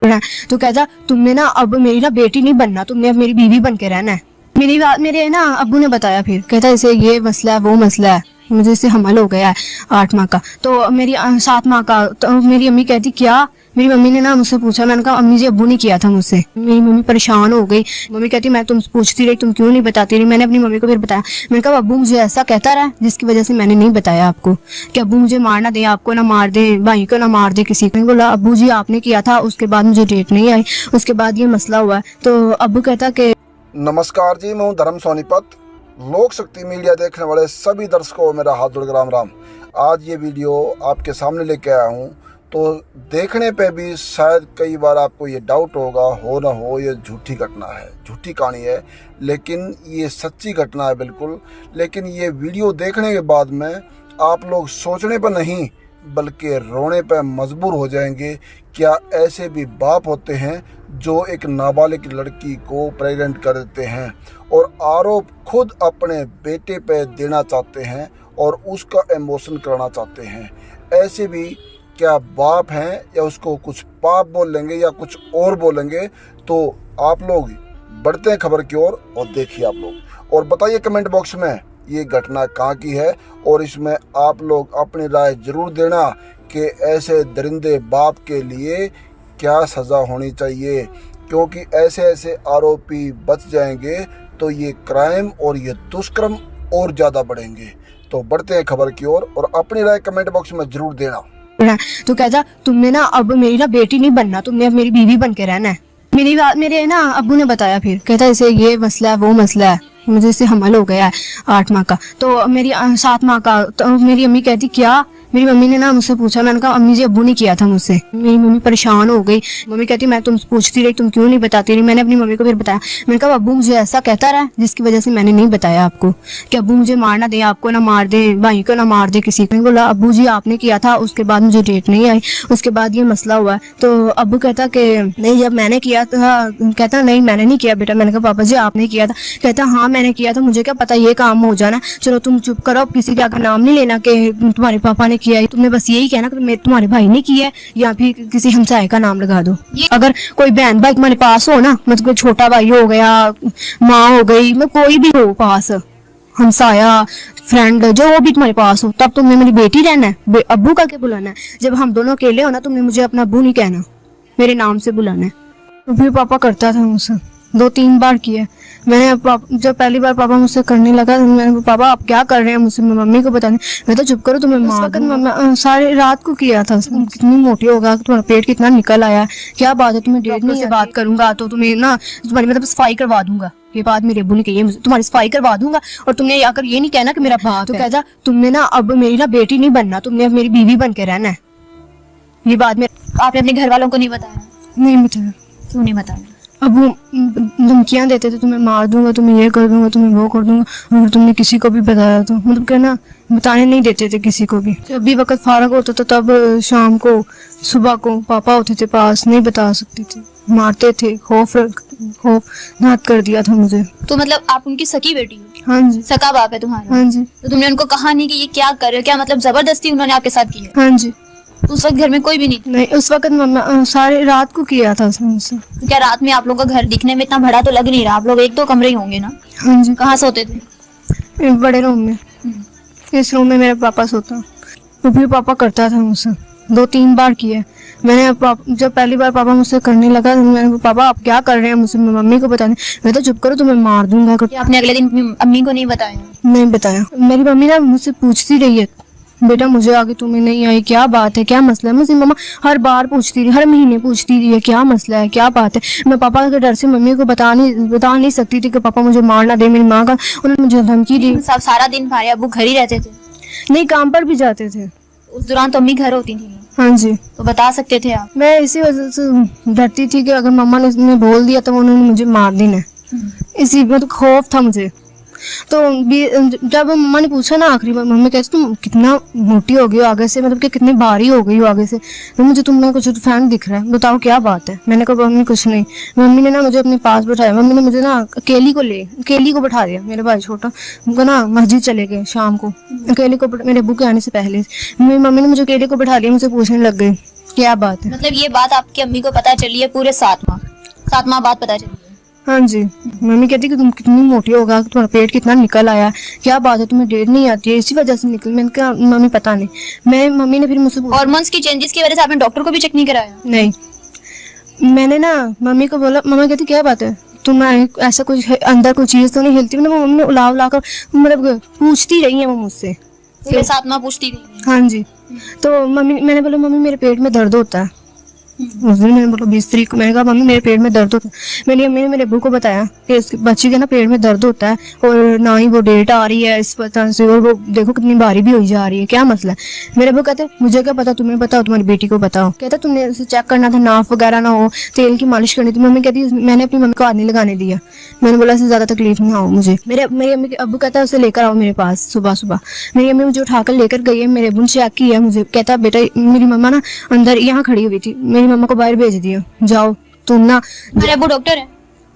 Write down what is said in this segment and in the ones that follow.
तो कहता तुमने ना अब मेरी ना बेटी नहीं बनना, तुमने अब मेरी बीवी बन के रहना है। मेरी बात मेरे ना अब्बू ने बताया, फिर कहता इसे ये मसला है वो मसला है, मुझे इससे हमल हो गया है 8 माह का, तो मेरी 7 माह का। तो मेरी अम्मी कहती क्या, मेरी मम्मी ने ना मुझसे पूछा, मैंने कहा अम्मी जी अब्बू ने किया था मुझसे। मेरी मम्मी परेशान हो गई। मम्मी कहती मैं तुम पूछती रही, तुम क्यों नहीं बताती रही। मैंने अपनी मम्मी को फिर बताया, मैंने कहा अब्बू मुझे ऐसा कहता रहा जिसकी वजह से मैंने नहीं बताया आपको कि अब्बू मुझे मार ना दे, आपको ना मार दे, भाई को ना मार दे, किसी को। बोला अब्बू जी आपने किया था, उसके बाद मुझे डेट नहीं आई, उसके बाद ये मसला हुआ है। तो अब्बू कहता कि नमस्कार जी, मैं हूं धर्म सोनीपत। लोक शक्ति मीडिया देखने वाले सभी दर्शकों को मेरा हाथ जोड़ के राम राम। आज ये वीडियो आपके सामने लेके आया हूं, तो देखने पे भी शायद कई बार आपको ये डाउट होगा, हो ना हो ये झूठी घटना है, झूठी कहानी है, लेकिन ये सच्ची घटना है बिल्कुल। लेकिन ये वीडियो देखने के बाद में आप लोग सोचने पर नहीं बल्कि रोने पर मजबूर हो जाएंगे। क्या ऐसे भी बाप होते हैं जो एक नाबालिग लड़की को प्रेग्नेंट कर देते हैं और आरोप खुद अपने बेटे पे देना चाहते हैं और उसका इमोशन कराना चाहते हैं? ऐसे भी क्या बाप हैं, या उसको कुछ पाप बोल लेंगे या कुछ और बोलेंगे? तो आप लोग बढ़ते हैं खबर की ओर और देखिए आप लोग, और बताइए कमेंट बॉक्स में ये घटना कहाँ की है, और इसमें आप लोग अपनी राय जरूर देना कि ऐसे दरिंदे बाप के लिए क्या सज़ा होनी चाहिए, क्योंकि ऐसे ऐसे आरोपी बच जाएंगे तो ये क्राइम और ये दुष्कर्म और ज़्यादा बढ़ेंगे। तो बढ़ते हैं खबर की ओर और अपनी राय कमेंट बॉक्स में जरूर देना। तो कहता तुमने ना अब मेरी ना बेटी नहीं बनना, तुमने अब मेरी बीवी बन के रहना है। मेरी बात मेरे ना अब्बू ने बताया, फिर कहता इसे ये मसला है वो मसला है, मुझे इससे हमल हो गया है 8 माह का, तो मेरी 7 माह का। तो मेरी अम्मी कहती क्या, मेरी मम्मी ने ना मुझसे पूछा, मैंने कहा अम्मी जी अब्बू ने किया था मुझसे। मेरी मम्मी परेशान हो गई। मम्मी कहती मैं तुम पूछती रही, तुम क्यों नहीं बताती रही। मैंने अपनी मम्मी को फिर बताया, मैंने कहा अब्बू मुझे ऐसा कहता रहा जिसकी वजह से मैंने नहीं बताया आपको कि अब्बू मुझे मार ना दे, आपको ना मार दे, भाई को ना मार दे, किसी को। बोला अब्बू जी आपने किया था, उसके बाद मुझे डेट नहीं आई, उसके बाद ये मसला हुआ है। तो अब्बू कहता कि नहीं जब मैंने किया था, कहता नहीं मैंने नहीं किया बेटा। मैंने कहा पापा जी आपने किया था। कहता हाँ मैंने किया था, मुझे क्या पता ये काम हो जाना, चलो तुम चुप करो, किसी के आगे नाम नहीं लेना कि तुम्हारे पापा ने किया है, तुमने बस यही कहना कि तुम्हारे भाई ने किया है, या फिर किसी हमसाये का नाम लगा दो। अगर कोई बहन भाई तुम्हारे पास हो ना, मतलब कोई छोटा भाई हो गया, माँ हो गई, मैं कोई भी हो पास, हमसाया फ्रेंड जो वो भी तुम्हारे पास हो, तब तुमने मेरी बेटी रहना है, अब्बू का क्या बुलाना है। जब हम दोनों अकेले हो ना, तुमने मुझे अपना अब्बू नहीं कहना, मेरे नाम से बुलाना है। तो फिर पापा करता था मुझसे, 2-3 बार किया मैंने। जब पहली बार पापा मुझसे करने लगा, मैंने पापा आप क्या कर रहे हैं मुझसे, मम्मी को बताने। मैं तो चुप करो तुम्हें मार। सारी रात को किया था। कितनी मोटी होगा, तुम्हारा पेट कितना निकल आया, क्या बात है, तुम्हें डॉक्टर से बात करूंगा तो तुम्हें ना तुम्हारी मतलब सफाई करवा दूंगा। ये बात मेरे अब्बू ने कही है, तुम्हारी सफाई करवा दूंगा, और तुमने आकर ये नहीं कहना कि मेरा बात। तो कहता तुमने ना अब मेरी ना बेटी नहीं बनना, तुमने अब मेरी बीवी बन के रहना है। ये बात में आपने अपने घर वालों को नहीं बताया? नहीं बताया। क्यों नहीं बताया? अब वो धमकियां देते थे, तुम्हें मार दूंगा, तुम्हें ये कर दूंगा, तुम्हें वो कर दूंगा, और तुमने किसी को भी बताया तो मतलब कहना बताने नहीं देते थे किसी को भी। जब भी वक्त फारग होता था तब शाम को सुबह को पापा होते थे पास, नहीं बता सकते थे, मारते थे, खौफनाक कर दिया था मुझे। तो मतलब आप उनकी सकी बेटी हो? हाँ जी। सका बाप है तुम्हारा? हाँ जी। तो तुमने उनको कहा नहीं कि ये क्या कर रहे हो, क्या मतलब जबरदस्ती उन्होंने आपके साथ की है? हाँ जी। उस वक्त घर में कोई भी नहीं? नहीं उस वक्त मम्मा सारी रात को किया था उसने मुझसे। तो क्या रात में आप लोगों का घर दिखने में इतना बड़ा तो लग नहीं रहा, आप लोग 1-2 कमरे ही होंगे ना? हाँ जी। कहाँ सोते थे? एक बड़े रूम में, इस रूम में मेरे पापा सोता। तो फिर पापा करता था मुझसे, 2-3 बार किया मैंने। जब पहली बार पापा मुझसे करने लगा, मैंने पापा आप क्या कर रहे हैं मुझसे, मम्मी को बताने। मैं तो चुप करो तुम्हें मार दूंगा। आपने अगले दिन अम्मी को नहीं बताया? नहीं बताया। मेरी मम्मी ना मुझसे पूछती रही है, बेटा मुझे आगे तुम्हें नहीं आई, क्या बात है, क्या मसला है। मुझे मम्मा हर बार पूछती रही, हर महीने पूछती रही है क्या मसला है, क्या बात है। मैं पापा के डर से मम्मी को बता नहीं सकती थी कि पापा मुझे मार ना दे। मेरी माँ का उन्होंने मुझे धमकी दी। सारा दिन भाई अब्बू घर ही रहते थे? नहीं काम पर भी जाते थे। उस दौरान तो अम्मी घर होती थी? हाँ जी। तो बता सकते थे आप? मैं इसी वजह से डरती थी कि अगर मम्मा ने बोल दिया तो उन्होंने मुझे मार देना है, इसी में तो खौफ था मुझे। तो जब मम्मा ने पूछा ना आखिरी बार, मम्मी कहती तुम कितना मोटी हो गई हो आगे से, मतलब कि कितनी भारी हो गई हो आगे से, तो मुझे तुम में कुछ फैन दिख रहा है, बताओ क्या बात है। मैंने कहा मम्मी कुछ नहीं। मम्मी ने ना मुझे अपने पास बैठाया। मम्मी ने मुझे ना अकेली को बैठा दिया। मेरे भाई छोटा उनको ना मस्जिद चले गए शाम को, अकेले को, मेरे अब्बू के आने से पहले मेरी मम्मी ने मुझे अकेले को बैठा लिया। मुझे पूछने लग गई क्या बात है? मतलब ये बात आपकी अम्मी को पता चली है पूरे 7 माह बाद पता चली है। हाँ जी। मम्मी कहती कि तुम कितनी मोटी होगा, तुम्हारा पेट कितना निकल आया, क्या बात है तुम्हें डेट नहीं आती है, इसी वजह से निकल। मैंने कहा मम्मी पता नहीं। मम्मी ने फिर मुझसे पूछा, हॉर्मोन्स की चेंजेस की वजह से आपने डॉक्टर को भी चेक नहीं कराया? नहीं। मैंने ना मम्मी को बोला, मम्मी कहती क्या बात है, तुम ऐसा कुछ अंदर कोई चीज तो नहीं हिलती? मतलब मम्मी ने उला उला कर मतलब पूछती रही है वो मुझसे पूरे 7 माह पूछती रही? हाँ जी। तो मैंने बोला मम्मी मेरे पेट में दर्द होता है। उस दिन मैंने बोला 20 तारीख को, मैंने कहा मम्मी मेरे पेट में दर्द होता है। मेरी अम्मी ने मेरे अब्बू को बताया कि इस बच्ची के ना पेट में दर्द होता है और ना ही वो डेट आ रही है इस वजह से, और वो देखो कितनी भारी भी हुई जा रही है, क्या मसला है? मेरे अब्बू कहते मुझे क्या पता, तुम्हें बताओ, तुम्हारी बेटी को बताओ। कहता तुमने उसे चेक करना था, नाफ वगैरह ना हो, तेल की मालिश करनी थी। मम्मी कहती मैंने अपनी मम्मी को हाथ नहीं लगाने दिया। मैंने बोला इससे ज्यादा तकलीफ नहीं हो मुझे। मेरी अम्मी अब्बू कहता है उसे लेकर आओ मेरे पास सुबह सुबह। मेरी अम्मी मुझे उठाकर लेकर गई है, मेरे अब्बू ने चेक किया मुझे, कहता बेटा मेरी मम्मा ना अंदर यहाँ खड़ी हुई थी, मेरी मम्मा को बाहर भेज दिया, जाओ तुम ना। मेरे अब्बू डॉक्टर है?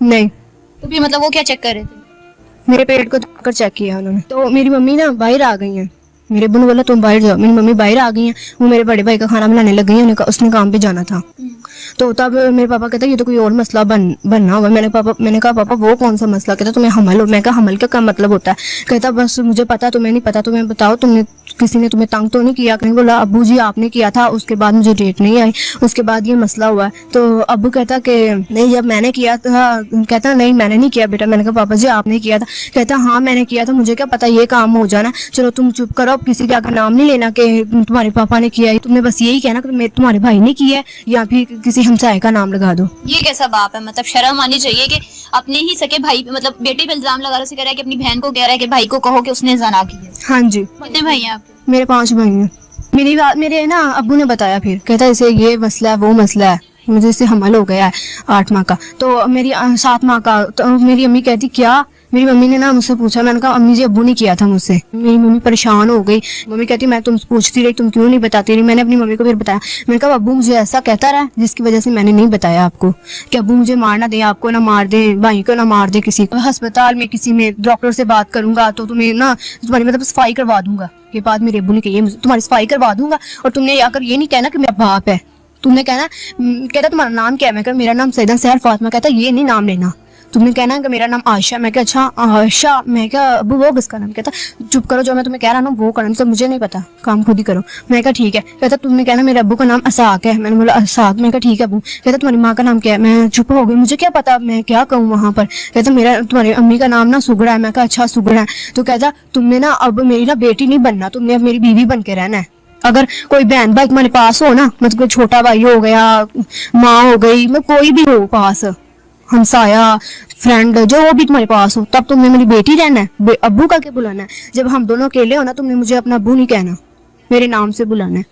नहीं। तो फिर मतलब वो क्या चेक कर रहे थे? मेरे पेट को कर चेक किया उन्होंने। तो मेरी मम्मी ना बाहर आ गई हैं। मेरे अब्बू ने बोला तुम बाहर जाओ। मेरी मम्मी बाहर आ गई हैं, वो मेरे बड़े भाई का खाना बनाने लग गई हैं, उसने काम पे जाना था। तो तब मेरे पापा कहता ये तो कोई और मसला बनना होगा। मैंने कहा पापा वो कौन सा मसला? कहता तुम्हें हमल हो। मैं कहा हमल का क्या मतलब होता है? कहता बस मुझे पता, तुम्हें नहीं पता, तुम्हें बताओ, तुमने किसी ने तुम्हें तंग तो नहीं किया? मैंने बोला अब्बू जी आपने किया था, उसके बाद मुझे डेट नहीं आई, उसके बाद ये मसला हुआ। तो अब्बू कहता कि नहीं जब मैंने किया था। कहता नहीं मैंने नहीं किया बेटा। मैंने कहा पापा जी आपने किया था। कहता हाँ मैंने किया था, मुझे क्या पता ये काम हो जाना। चलो तुम चुप करो, अब किसी के आगे नाम नहीं लेना कि तुम्हारे पापा ने किया है, तुमने बस यही कहना कि तुम्हारे भाई ने किया है या फिर किसी हमसाये का नाम लगा दो। ये कैसा बाप है? मतलब शर्म आनी चाहिए कि अपने ही सके भाई मतलब बेटे पे इल्जाम लगा रहा है, कह रहा है कि अपनी बहन को कह रहा है कि भाई को कहो कि उसने ज़ना की है। हाँ जी। कितने भाई हैं आपके? मेरे 5 भाई हैं। मेरी बात मेरे ना अब्बू ने बताया, फिर कहता इसे ये मसला है वो मसला है, मुझे इससे हमल हो गया है 8 माह का। तो मेरी 7 माह का। तो मेरी अम्मी कहती क्या? मेरी मम्मी ने ना मुझसे पूछा। मैंने कहा अम्मी जी अब्बू ने किया था मुझसे। मेरी मम्मी परेशान हो गई। मम्मी कहती मैं तुमसे पूछती रही, तुम क्यों नहीं बताती रही? मैंने अपनी मम्मी को फिर बताया। मैंने कहा अब्बू मुझे ऐसा कहता रहा जिसकी वजह से मैंने नहीं बताया आपको कि अब्बू मुझे मारना दे, आपको ना मार दे, भाई को ना मार दे, किसी को अस्पताल में किसी में डॉक्टर से बात करूंगा तो तुम्हें ना तुम्हारी मतलब सफाई करवा दूंगा। ये बात मेरे अब्बू ने कही है, तुम्हारी सफाई करवा दूंगा और तुमने आकर ये नहीं कहना कि मेरा बाप है, तुमने कहना कहता तुम्हारा नाम क्या है? मैं कहा मेरा नाम सैयदा सहर फातिमा। कहता ये नहीं नाम लेना, तुमने कहना कि मेरा नाम आयशा। मैं क्या अच्छा आयशा? मैं क्या अब्बू वो किसका नाम? कहता चुप करो, जो मैं तुम्हें कह रहा हूँ वो करना, तो मुझे नहीं पता, काम खुद ही करो। मैं कहा ठीक है। कहता तुमने कहना मेरे अब्बू का नाम असाक है। मैंने बोला असाक। मैं कहा ठीक है अब्बू। कहता तुम्हारी माँ का नाम क्या है? मैं चुप हो गई, मुझे क्या पता मैं क्या कहूँ वहाँ पर। कहता मेरा तुम्हारी अम्मी का नाम ना सुगड़ा है। मैं कहा अच्छा सुगड़ा है। तो कहता तुमने ना अब मेरी ना बेटी नहीं बनना, तुमने अब मेरी बीवी बन के रहना है। अगर कोई बहन भाई तुम्हारे पास हो ना, मतलब कोई छोटा भाई हो गया, माँ हो गई, मैं कोई भी हो पास, हमसाया, फ्रेंड, जो वो भी तुम्हारे पास हो, तब तुमने मेरी बेटी रहना है, अब्बू का क्या बुलाना है? जब हम दोनों अकेले हो ना, तुमने मुझे अपना अब्बू नहीं कहना, मेरे नाम से बुलाना है।